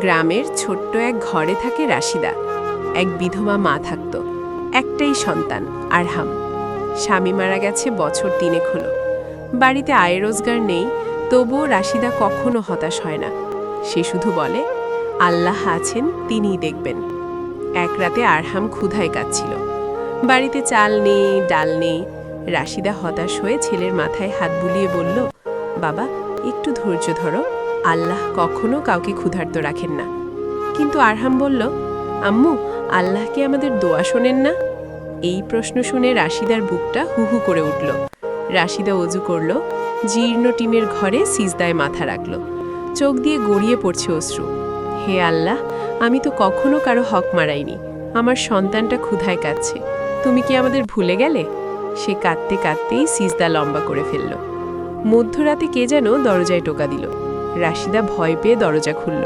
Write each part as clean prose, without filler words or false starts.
গ্রামের ছোট্ট এক ঘরে থাকে রাশিদা। এক বিধবা মা থাকত, একটাই সন্তান আরহাম। স্বামী মারা গেছে বছর 3 হলো। বাড়িতে আয় রোজগার নেই, তবুও রাশিদা কখনো হতাশ হয় না। সে শুধু বলে, আল্লাহ আছেন, তিনিই দেখবেন। এক রাতে আরহাম ক্ষুধায় কাঁদছিল। বাড়িতে চাল নেই, ডাল নেই। রাশিদা হতাশ হয়ে ছেলের মাথায় হাত বুলিয়ে বলল, বাবা, একটু ধৈর্য ধরো, আল্লাহ কখনো কাউকে ক্ষুধার্ত রাখেন না। কিন্তু আরহাম বলল, আম্মু, আল্লাহ কি আমাদের দোয়া শোনেন না? এই প্রশ্ন শুনে রাশিদার বুকটা হুহু করে উঠল। রাশিদা অজু করল, জীর্ণ টিমের ঘরে সিজদায় মাথা রাখল। চোখ দিয়ে গড়িয়ে পড়ছে অশ্রু। হে আল্লাহ, আমি তো কখনো কারো হক মারাইনি। আমার সন্তানটা ক্ষুধায় কাঁদছে, তুমি কি আমাদের ভুলে গেলে? সে কাঁদতে কাঁদতেই সিজদা লম্বা করে ফেলল। মধ্যরাতে কে যেন দরজায় টোকা দিল। রাশিদা ভয় পেয়ে দরজা খুলল।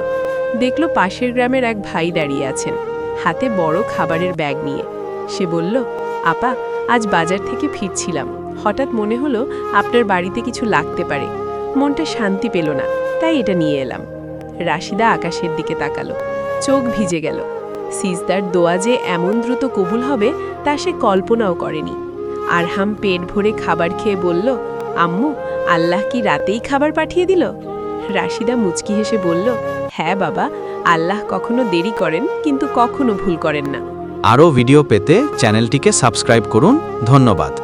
দেখল পাশের গ্রামের এক ভাই দাঁড়িয়ে আছেন, হাতে বড় খাবারের ব্যাগ নিয়ে। সে বলল, আপা, আজ বাজার থেকে ফিরছিলাম, হঠাৎ মনে হলো আপনার বাড়িতে কিছু লাগতে পারে। মনটা শান্তি পেল না, তাই এটা নিয়ে এলাম। রাশিদা আকাশের দিকে তাকালো, চোখ ভিজে গেল। সিজদার দোয়া যে এমন দ্রুত কবুল হবে তা সে কল্পনাও করেনি। আরহাম পেট ভরে খাবার খেয়ে বলল, আম্মু, আল্লাহ কি রাতেই খাবার পাঠিয়ে দিল? রাশিদা মুচকি হেসে বলল, হ্যাঁ বাবা, আল্লাহ কখনো দেরি করেন, কিন্তু কখনো ভুল করেন না। আরও ভিডিও পেতে চ্যানেলটিকে সাবস্ক্রাইব করুন। ধন্যবাদ।